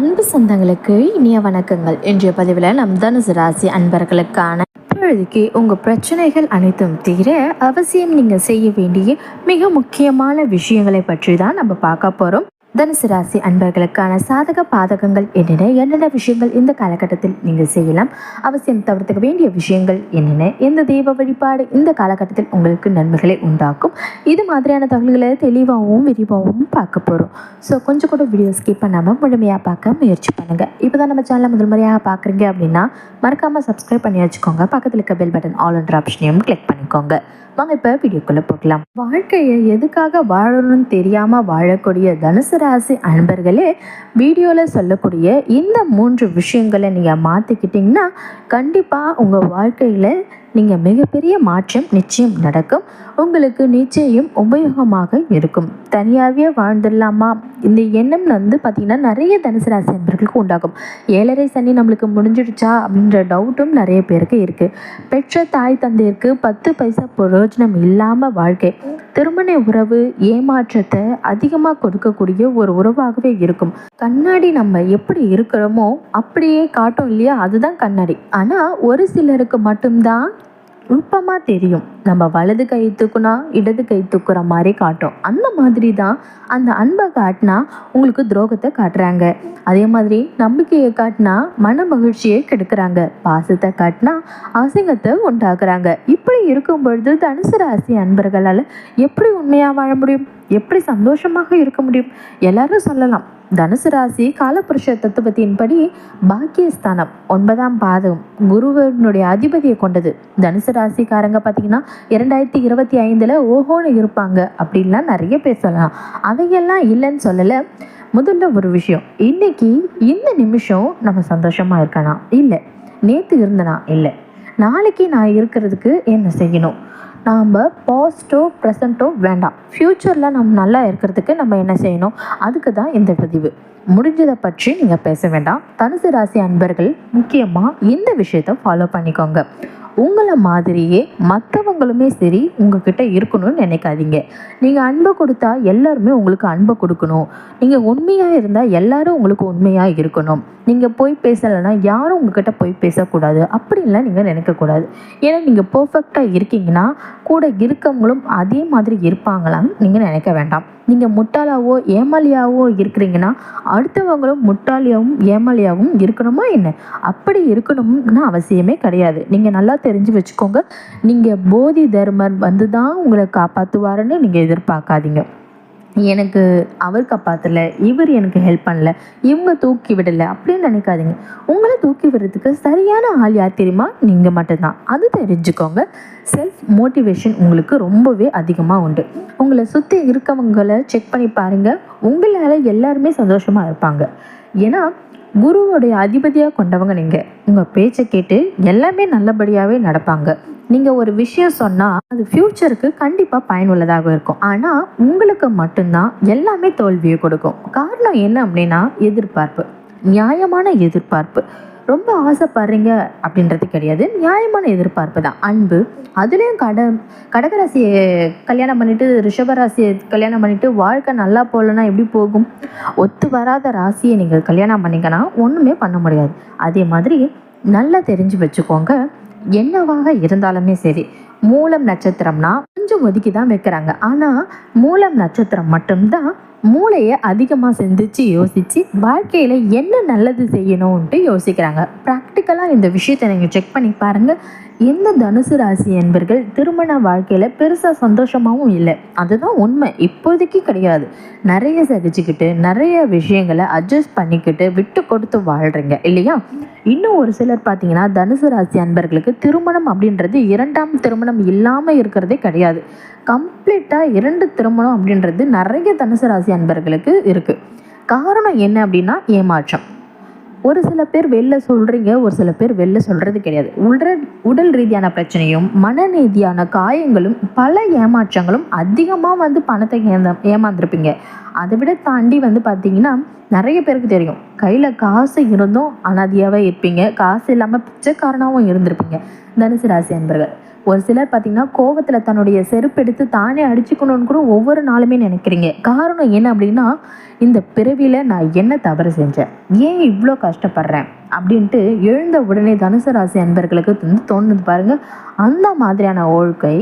அன்பு சொந்தங்களுக்கு இனிய வணக்கங்கள். இன்றைய பதிவில் நம் தனுசு ராசி அன்பர்களுக்கான இப்பொழுதுக்கு உங்கள் பிரச்சனைகள் அனைத்தும் தீர அவசியம் நீங்கள் செய்ய வேண்டிய மிக முக்கியமான விஷயங்களை பற்றி தான் நம்ம பார்க்க போகிறோம். தனுசு ராசி அன்பர்களுக்கான சாதக பாதகங்கள் என்னென்ன விஷயங்கள் இந்த காலகட்டத்தில் நீங்கள் செய்யலாம், அவசியம் தவிர்த்துக்க வேண்டிய விஷயங்கள் என்னென்ன, எந்த தெய்வ வழிபாடு இந்த காலகட்டத்தில் உங்களுக்கு நன்மைகளை உண்டாக்கும், இது மாதிரியான தகவல்களை தெளிவாகவும் விரிவாகவும் பார்க்க போகிறோம். ஸோ கொஞ்சம் கூட வீடியோ ஸ்கிப் பண்ணாமல் முழுமையாக பார்க்க முயற்சி பண்ணுங்கள். இப்போ தான் நம்ம சேனலை முதல் முறையாக பார்க்குறீங்க அப்படின்னா மறக்காமல் சப்ஸ்கிரைப் பண்ணி வச்சுக்கோங்க. பக்கத்தில் இருக்க பெல் பட்டன் ஆல் என்ற ஆப்ஷனையும் கிளிக் பண்ணிக்கோங்க. வாங்க இப்போ வீடியோக்குள்ளே போகலாம். வாழ்க்கையை எதுக்காக வாழணும்னு தெரியாமல் வாழக்கூடிய தனுசு ராசி அன்பர்களே, வீடியோவில் சொல்லக்கூடிய இந்த 3 விஷயங்களை நீங்கள் மாற்றிக்கிட்டிங்கன்னா கண்டிப்பாக உங்கள் வாழ்க்கையில் நீங்கள் மிகப்பெரிய மாற்றம் நிச்சயம் நடக்கும். உங்களுக்கு நிச்சயம் உபயோகமாக இருக்கும். தனியாகவே வாழ்ந்துடலாமா இந்த எண்ணம் பார்த்திங்கன்னா நிறைய தனுசு ராசி அன்பர்களுக்கு உண்டாகும். 7.5 சனி நம்மளுக்கு முடிஞ்சிடுச்சா அப்படின்ற டவுட்டும் நிறைய பேருக்கு இருக்குது. பெற்ற தாய் தந்தையருக்கு 10 பைசா பிரயோஜனம் இல்லாமல் வாழ்க்கை, திருமண உறவு ஏமாற்றத்தை அதிகமாக கொடுக்கக்கூடிய ஒரு உறவாகவே இருக்கும். கண்ணாடி நம்ம எப்படி இருக்கிறோமோ அப்படியே காட்டும் இல்லையா, அதுதான் கண்ணாடி. ஆனால் ஒரு சிலருக்கு மட்டும்தான் நுட்பமாக தெரியும். நம்ம வலது கை தூக்குனா இடது கை தூக்குற மாதிரி காட்டும். அந்த மாதிரி தான் அந்த அன்பை காட்டினா உங்களுக்கு துரோகத்தை காட்டுறாங்க. அதே மாதிரி நம்பிக்கையை காட்டினா மன மகிழ்ச்சியை கெடுக்கிறாங்க. பாசத்தை காட்டினா அசிங்கத்தை உண்டாக்குறாங்க. இப்படி இருக்கும் பொழுது தனுசு ராசி அன்பர்களால் எப்படி உண்மையாக வாழ முடியும், எப்படி சந்தோஷமாக இருக்க முடியும்? எல்லாரும் சொல்லலாம், தனுசு ராசி காலபுருஷ தத்துவத்தின்படி பாக்கியஸ்தானம் 9ஆம் பாதம் குருவனுடைய அதிபதியை கொண்டது. தனுசு ராசிக்காரங்க பார்த்தீங்கன்னா 2025 ஓஹோன்னு இருப்பாங்க அப்படின்லாம் நிறைய பேர் சொல்லலாம். அதையெல்லாம் இல்லைன்னு சொல்லலை. முதல்ல ஒரு விஷயம், இன்னைக்கு இந்த நிமிஷம் நம்ம சந்தோஷமாக இருக்கனா இல்லை, நேற்று இருந்தனா இல்லை, நாளைக்கு நான் இருக்கிறதுக்கு என்ன செய்யணும், நாம் பாஸ்ட்டோ ப்ரெசண்ட்டோ வேண்டாம், ஃப்யூச்சரில் நம்ம நல்லா இருக்கிறதுக்கு நம்ம என்ன செய்யணும், அதுக்கு தான் இந்த பதிவு. முடிஞ்சதை பற்றி நீங்கள் பேச வேண்டாம். தனுசு ராசி அன்பர்கள் முக்கியமாக இந்த விஷயத்தை ஃபாலோ பண்ணிக்கோங்க. உங்களை மாதிரியே மற்றவங்களுமே சரி உங்ககிட்ட இருக்கணும்னு நினைக்காதீங்க. நீங்கள் அன்பை கொடுத்தா எல்லாருமே உங்களுக்கு அன்பை கொடுக்கணும். நீங்கள் உண்மையாக இருந்தால் எல்லாரும் உங்களுக்கு உண்மையாக இருக்கணும். நீங்கள் போய் பேசலைன்னா யாரும் உங்ககிட்ட போய் பேசக்கூடாது அப்படின்லாம் நீங்கள் நினைக்கக்கூடாது. ஏன்னா நீங்கள் பர்ஃபெக்டாக இருக்கீங்கன்னா கூட இருக்கவங்களும் அதே மாதிரி இருப்பாங்களான்னு நீங்கள் நினைக்க வேண்டாம். நீங்கள் முட்டாளாவோ ஏமாளியாவோ இருக்கிறீங்கன்னா அடுத்தவங்களும் முட்டாளியாகவும் ஏமாளியாகவும் இருக்கணுமா என்ன? அப்படி இருக்கணும்னு அவசியமே கிடையாது. நீங்கள் நல்லா தெரிஞ்சு வச்சுக்கோங்க. நீங்கள் போதி தர்மர் தான் உங்களை காப்பாற்றுவாருன்னு நீங்கள் எதிர்பார்க்காதீங்க. எனக்கு அவர் காப்பாற்றலை, இவர் எனக்கு ஹெல்ப் பண்ணல, இவங்க தூக்கி விடலை அப்படின்னு நினைக்காதீங்க. உங்களை தூக்கி விடுறதுக்கு சரியான ஆள் யார் தெரியுமா? நீங்கள் மட்டும்தான். அது தெரிஞ்சுக்கோங்க. செல்ஃப் மோட்டிவேஷன் உங்களுக்கு ரொம்பவே அதிகமாக உண்டு. உங்களை சுற்றி இருக்கவங்களை செக் பண்ணி பாருங்கள். உங்களால் எல்லாருமே சந்தோஷமாக இருப்பாங்க. ஏன்னா குருவோடைய அதிபதியாக கொண்டவங்க நீங்கள். உங்கள் பேச்சை கேட்டு எல்லாமே நல்லபடியாகவே நடப்பாங்க. நீங்கள் ஒரு விஷயம் சொன்னால் அது ஃப்யூச்சருக்கு கண்டிப்பாக பயனுள்ளதாக இருக்கும். ஆனால் உங்களுக்கு மட்டும்தான் எல்லாமே தோல்வியை கொடுக்கும். காரணம் என்ன அப்படின்னா எதிர்பார்ப்பு, நியாயமான எதிர்பார்ப்பு. ரொம்ப ஆசைப்படுறீங்க அப்படின்றது கிடையாது, நியாயமான எதிர்பார்ப்பு தான். அன்பு, அதுலேயும் கடகராசியை கல்யாணம் பண்ணிவிட்டு ரிஷபராசியை கல்யாணம் பண்ணிவிட்டு வாழ்க்கை நல்லா போகலன்னா எப்படி போகும்? ஒத்து வராத ராசியை நீங்கள் கல்யாணம் பண்ணிங்கன்னா ஒன்றுமே பண்ண முடியாது. அதே மாதிரி நல்லா தெரிஞ்சு வச்சுக்கோங்க. என்னவாக இருந்தாலுமே சரி, மூலம் நட்சத்திரம்னா கொஞ்சம் ஒதுக்கி தான் வைக்கிறாங்க. ஆனால் மூலம் நட்சத்திரம் மட்டும்தான் மூளையை அதிகமாக சிந்திச்சு யோசித்து வாழ்க்கையில் என்ன நல்லது செய்யணும்ன்ட்டு யோசிக்கிறாங்க. ப்ராக்டிக்கலாக இந்த விஷயத்தை நீங்கள் செக் பண்ணி பாருங்கள். எந்த தனுசு ராசி என்பர்கள் திருமண வாழ்க்கையில் பெருசாக சந்தோஷமாகவும் இல்லை, அதுதான் உண்மை. இப்போதைக்கு கிடையாது. நிறைய சகிச்சுக்கிட்டு நிறைய விஷயங்களை அட்ஜஸ்ட் பண்ணிக்கிட்டு விட்டு கொடுத்து வாழ்கிறீங்க இல்லையா? இன்னும் ஒரு சிலர் பார்த்தீங்கன்னா தனுசு ராசி அன்பர்களுக்கு திருமணம் அப்படின்றது 2ஆம் திருமணம் இல்லாமல் இருக்கிறதே கிடையாது. கம்ப்ளீட்டாக 2 திருமணம் அப்படின்றது நிறைய தனுசு ராசி அன்பர்களுக்கு இருக்குது. காரணம் என்ன அப்படின்னா ஏமாற்றம். ஒரு சில பேர் வெளில சொல்கிறீங்க, ஒரு சில பேர் வெளில சொல்கிறது கிடையாது. உடல் ரீதியான பிரச்சனையும் மன ரீதியான காயங்களும் பல ஏமாற்றங்களும் அதிகமாக பணத்தை ஏமாந்துருப்பீங்க. அதை விட தாண்டி பார்த்தீங்கன்னா நிறைய பேருக்கு தெரியும், கையில் காசு இருந்தும் அனாதியாகவே இருப்பீங்க, காசு இல்லாமல் பிச்சைக்காரனாகவும் இருந்திருப்பீங்க. தனுசு ராசி அன்பர்கள் ஒரு சிலர் பார்த்தீங்கன்னா கோவத்தில் தன்னுடைய செருப்பு எடுத்து தானே அடிச்சுக்கணும்னு கூட ஒவ்வொரு நாளுமே நினைக்கிறீங்க. காரணம் என்ன அப்படின்னா, இந்த பிறவியில் நான் என்ன தவறு செஞ்சேன், ஏன் இவ்வளோ கஷ்டப்படுறேன் அப்படின்ட்டு எழுந்த உடனே தனுசு ராசி அன்பர்களுக்கு தோணுது பாருங்க. அந்த மாதிரியான ஒழுக்கை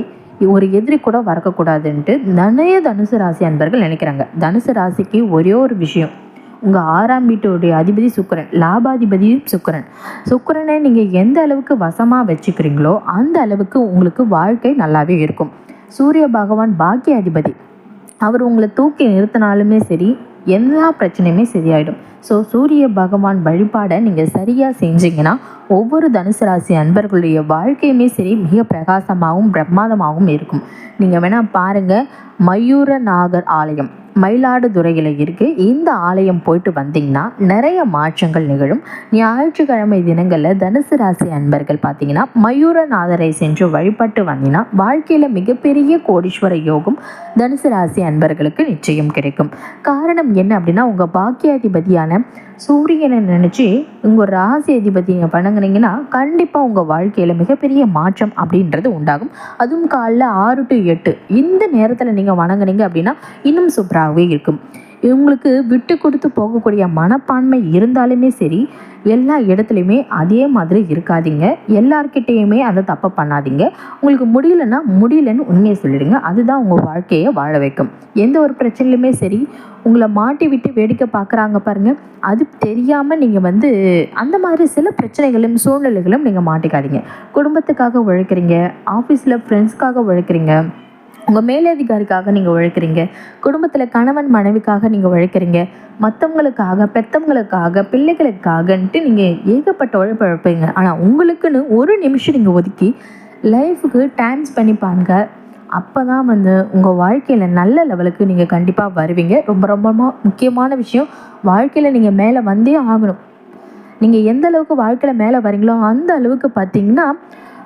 ஒரு எதிரி கூட வரக்கூடாதுன்ட்டு நிறைய தனுசு ராசி அன்பர்கள் நினைக்கிறாங்க. தனுசு ராசிக்கு ஒரே ஒரு விஷயம், உங்கள் 6ஆம் வீட்டுடைய அதிபதி சுக்கிரன், லாபாதிபதியும் சுக்கிரன். சுக்கிரனை நீங்கள் எந்த அளவுக்கு வசமாக வச்சுக்கிறீங்களோ அந்த அளவுக்கு உங்களுக்கு வாழ்க்கை நல்லாவே இருக்கும். சூரிய பகவான் பாக்கிய அதிபதி, அவர் உங்களை தூக்கி நிறுத்தினாலுமே சரி, எல்லா பிரச்சனையுமே சரியாயிடும். ஸோ சூரிய பகவான் வழிபாடை நீங்கள் சரியாக செஞ்சீங்கன்னா ஒவ்வொரு தனுசு ராசி அன்பர்களுடைய வாழ்க்கையுமே சரி மிக பிரகாசமாகவும் பிரம்மாதமாகவும் இருக்கும். நீங்கள் வேணால் பாருங்கள், மயூர நாகர் ஆலயம் மயிலாடுதுறையில் இருக்குது. இந்த ஆலயம் போயிட்டு வந்தீங்கன்னா நிறைய மாற்றங்கள் நிகழும். ஞாயிற்றுக்கிழமை தினங்களில் தனுசு ராசி அன்பர்கள் பார்த்தீங்கன்னா மயூரநாதரை சென்று வழிபட்டு வந்தீங்கன்னா வாழ்க்கையில் மிகப்பெரிய கோடீஸ்வர யோகம் தனுசு ராசி அன்பர்களுக்கு நிச்சயம் கிடைக்கும். காரணம் என்ன அப்படின்னா, உங்கள் பாக்கியாதிபதியான சூரியனை நினச்சி உங்கள் ராசி அதிபதியை வணங்குனீங்கன்னா கண்டிப்பாக உங்கள் வாழ்க்கையில் மிகப்பெரிய மாற்றம் அப்படின்றது உண்டாகும். அதுவும் காலைல 6 to 8 இந்த நேரத்தில் நீங்கள் வணங்குனீங்க அப்படின்னா இன்னும் சூப்பராகவே இருக்கும். இவங்களுக்கு விட்டு கொடுத்து போகக்கூடிய மனப்பான்மை இருந்தாலுமே சரி, எல்லா இடத்துலையுமே அதே மாதிரி இருக்காதீங்க. எல்லார்கிட்டேயுமே அதை தப்பை பண்ணாதீங்க. உங்களுக்கு முடியலன்னா முடியலன்னு உண்மையை சொல்லிடுங்க. அதுதான் உங்கள் வாழ்க்கையை வாழ வைக்கும். எந்த ஒரு பிரச்சனையிலுமே சரி, உங்களை மாட்டி விட்டு வேடிக்கை பார்க்குறாங்க பாருங்கள், அது தெரியாமல் நீங்கள் அந்த மாதிரி சில பிரச்சனைகளும் சூழ்நிலைகளும் நீங்கள் மாட்டிக்காதீங்க. குடும்பத்துக்காக உழைக்கிறீங்க, ஆஃபீஸில் ஃப்ரெண்ட்ஸ்க்காக உழைக்கிறீங்க, உங்கள் மேலதிகாரிக்காக நீங்கள் உழைக்கிறீங்க, குடும்பத்தில் கணவன் மனைவிக்காக நீங்கள் உழைக்கிறீங்க, மற்றவங்களுக்காக பெற்றவங்களுக்காக பிள்ளைகளுக்காகன்ட்டு நீங்கள் ஏகப்பட்ட உழைப்பு உழைப்பீங்க. ஆனால் உங்களுக்குன்னு ஒரு நிமிஷம் நீங்கள் ஒதுக்கி லைஃபுக்கு டைம் ஸ்பெண்ட் பண்ணுங்க. அப்போ தான் உங்கள் வாழ்க்கையில் நல்ல லெவலுக்கு நீங்கள் கண்டிப்பாக வருவீங்க. ரொம்ப ரொம்ப முக்கியமான விஷயம், வாழ்க்கையில் நீங்கள் மேலே வந்தே ஆகணும். நீங்கள் எந்த அளவுக்கு வாழ்க்கையில் மேலே வரீங்களோ அந்த அளவுக்கு பார்த்தீங்கன்னா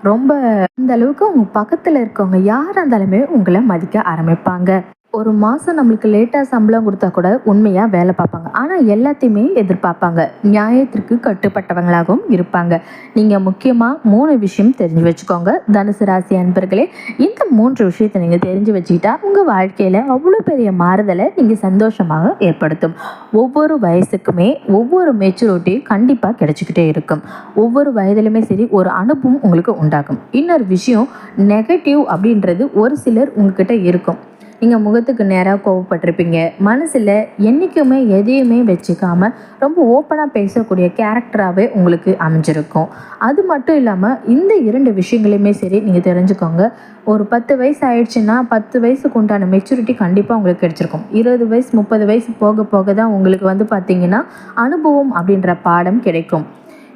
அந்த அளவுக்கு உங்கள் பக்கத்தில் இருக்கவங்க யாராக இருந்தாலுமே உங்களை மதிக்க ஆரம்பிப்பாங்க. ஒரு மாதம் நம்மளுக்கு லேட்டாக சம்பளம் கொடுத்தா கூட உண்மையாக வேலை பார்ப்பாங்க. ஆனால் எல்லாத்தையுமே எதிர்பார்ப்பாங்க. நியாயத்திற்கு கட்டுப்பட்டவங்களாகவும் இருப்பாங்க. நீங்கள் முக்கியமாக 3 விஷயம் தெரிஞ்சு வச்சுக்கோங்க தனுசு ராசி அன்பர்களே. இந்த 3 விஷயத்தை நீங்கள் தெரிஞ்சு வச்சுக்கிட்டா உங்கள் வாழ்க்கையில் அவ்வளோ பெரிய மாறுதலை நீங்கள் சந்தோஷமாக ஏற்படுத்தும். ஒவ்வொரு வயசுக்குமே ஒவ்வொரு மெச்சூரிட்டி கண்டிப்பாக கிடைச்சிக்கிட்டே இருக்கும். ஒவ்வொரு வயதிலுமே சரி ஒரு அனுபவம் உங்களுக்கு உண்டாகும். இன்னொரு விஷயம், நெகட்டிவ் அப்படின்றது ஒரு சிலர் உங்ககிட்ட இருக்கும். நீங்கள் முகத்துக்கு நேராக கோவப்பட்டிருப்பீங்க. மனசில் என்றைக்குமே எதையுமே வச்சுக்காமல் ரொம்ப ஓப்பனாக பேசக்கூடிய கேரக்டராகவே உங்களுக்கு அமைஞ்சிருக்கும். அது மட்டும் இல்லாமல் இந்த 2 விஷயங்களையுமே சரி நீங்கள் தெரிஞ்சுக்கோங்க. ஒரு 10 வயசு ஆயிடுச்சுன்னா 10 வயசுக்கு உண்டான மெச்சூரிட்டி கண்டிப்பாக உங்களுக்கு கிடைச்சிருக்கும். 20 வயசு 30 வயசு போக போக தான் உங்களுக்கு பார்த்தீங்கன்னா அனுபவம் அப்படின்ற பாடம் கிடைக்கும்.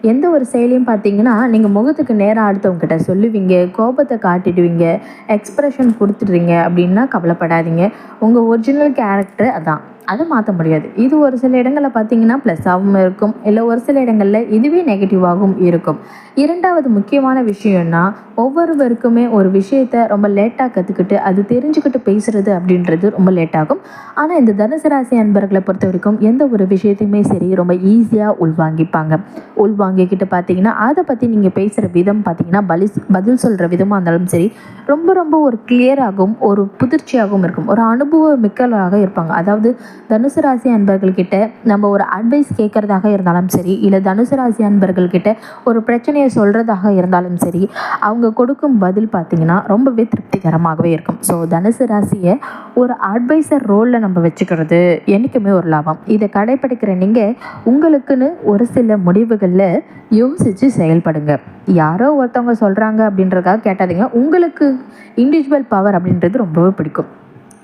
எந்த ஒரு செயலையும் பார்த்தீங்கன்னா நீங்கள் முகத்துக்கு நேராக அடுத்தவங்ககிட்ட சொல்லுவீங்க, கோபத்தை காட்டிடுவீங்க, எக்ஸ்ப்ரெஷன் கொடுத்துடுறீங்க அப்படின்னா கவலைப்படாதீங்க. உங்கள் ஒரிஜினல் கேரக்டர் அதான், அதை மாற்ற முடியாது. இது ஒரு சில இடங்களில் பார்த்தீங்கன்னா ப்ளஸ்ஸாகவும் இருக்கும், இல்லை ஒரு சில இடங்களில் இதுவே நெகட்டிவாகவும் இருக்கும். 2வது முக்கியமான விஷயம்னா, ஒவ்வொருவருக்குமே ஒரு விஷயத்தை ரொம்ப லேட்டாக கற்றுக்கிட்டு அது தெரிஞ்சுக்கிட்டு பேசுகிறது அப்படின்றது ரொம்ப லேட்டாகும். ஆனால் இந்த தனுசு ராசி அன்பர்களை பொறுத்த வரைக்கும் எந்த ஒரு விஷயத்தையுமே சரி ரொம்ப ஈஸியாக உள்வாங்கிப்பாங்க. உள்வாங்கிக்கிட்டு பார்த்தீங்கன்னா அதை பற்றி நீங்கள் பேசுகிற விதம் பார்த்தீங்கன்னா பதில் சொல்கிற விதமாக இருந்தாலும் சரி ரொம்ப ரொம்ப ஒரு கிளியராகவும் ஒரு புதிர்ச்சியாகவும் இருக்கும். ஒரு அனுபவ மிக்கலாக இருப்பாங்க. அதாவது தனுசு ராசி அன்பர்கள்கிட்ட நம்ம ஒரு அட்வைஸ் கேட்குறதாக இருந்தாலும் சரி, இல்லை தனுசு ராசி அன்பர்கள்கிட்ட ஒரு பிரச்சனையை சொல்கிறதாக இருந்தாலும் சரி, அவங்க கொடுக்கும் பதில் பார்த்திங்கன்னா ரொம்பவே திருப்திகரமாகவே இருக்கும். ஸோ தனுசு ராசியை ஒரு அட்வைசர் ரோலில் நம்ம வச்சுக்கிறது என்றைக்குமே ஒரு லாபம். இதை கடைப்பிடிக்கிற நீங்கள் உங்களுக்குன்னு ஒரு சில முடிவுகளில் யோசித்து செயல்படுங்க. யாரோ ஒருத்தவங்க சொல்கிறாங்க அப்படின்றதுக்காக கேட்டாதீங்க. உங்களுக்கு இண்டிவிஜுவல் பவர் அப்படின்றது ரொம்பவே பிடிக்கும்.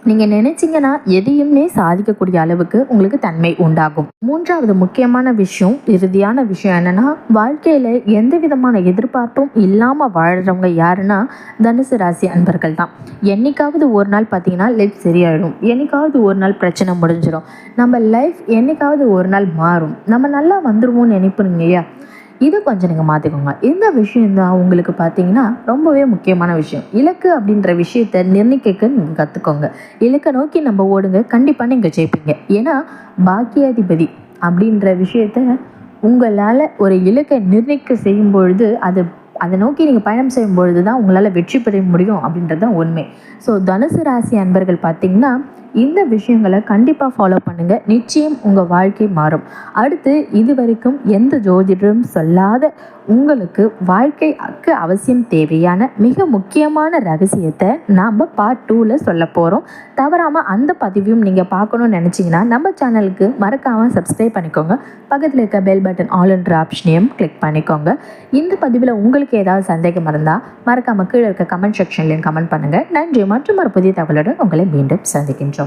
நீங்கள் நினைச்சிங்கன்னா எதையுமே சாதிக்கக்கூடிய அளவுக்கு உங்களுக்கு தன்மை உண்டாகும். 3வது முக்கியமான விஷயம், இறுதியான விஷயம் என்னென்னா, வாழ்க்கையில் எந்த விதமான எதிர்பார்ப்பும் இல்லாமல் வாழ்கிறவங்க யாருன்னா தனுசு ராசி அன்பர்கள் தான். என்னைக்காவது ஒரு நாள் பார்த்தீங்கன்னா லைஃப் சரியாயிடும், என்னைக்காவது ஒரு நாள் பிரச்சனை முடிஞ்சிடும், நம்ம லைஃப் என்னைக்காவது ஒரு நாள் மாறும், நம்ம நல்லா வந்துடுவோம்னு நினைப்பீங்க இல்லையா? இதை கொஞ்சம் நீங்கள் மாற்றிக்கோங்க. இந்த விஷயந்தான் உங்களுக்கு பார்த்தீங்கன்னா ரொம்பவே முக்கியமான விஷயம். இலக்கு அப்படின்ற விஷயத்தை நிர்ணயிக்க நீங்கள் கற்றுக்கோங்க. இலக்கை நோக்கி நம்ம ஓடுங்க, கண்டிப்பாக நீங்கள் ஜெயிப்பீங்க. ஏன்னா பாக்கியாதிபதி அப்படின்ற விஷயத்த உங்களால் ஒரு இலக்கை நிர்ணயிக்க செய்யும் பொழுது அது அதை நோக்கி நீங்கள் பயணம் செய்யும் பொழுது தான் உங்களால் வெற்றி பெற முடியும் அப்படின்றது தான் உண்மை. ஸோ தனுசு ராசி அன்பர்கள் பார்த்திங்கன்னா இந்த விஷயங்களை கண்டிப்பாக ஃபாலோ பண்ணுங்கள். நிச்சயம் உங்கள் வாழ்க்கை மாறும். அடுத்து இது வரைக்கும் எந்த ஜோதிடரும் சொல்லாத உங்களுக்கு வாழ்க்கைக்கு அவசியம் தேவையான மிக முக்கியமான ரகசியத்தை நாம் பார்ட் 2ல் சொல்ல போகிறோம். தவறாமல் அந்த பதிவையும் நீங்கள் பார்க்கணுன்னு நினச்சிங்கன்னா நம்ம சேனலுக்கு மறக்காமல் சப்ஸ்கிரைப் பண்ணிக்கோங்க. பக்கத்தில் இருக்க பெல் பட்டன் ஆல் என்ற ஆப்ஷனையும் கிளிக் பண்ணிக்கோங்க. இந்த பதிவில் உங்களுக்கு ஏதாவது சந்தேகம் இருந்தால் மறக்காமல் கீழே இருக்க கமெண்ட் செக்ஷன்லையும் கமெண்ட் பண்ணுங்கள். நன்றி. மற்றும் ஒரு புதிய தகவலுடன் உங்களை மீண்டும் சந்திக்கின்றோம்.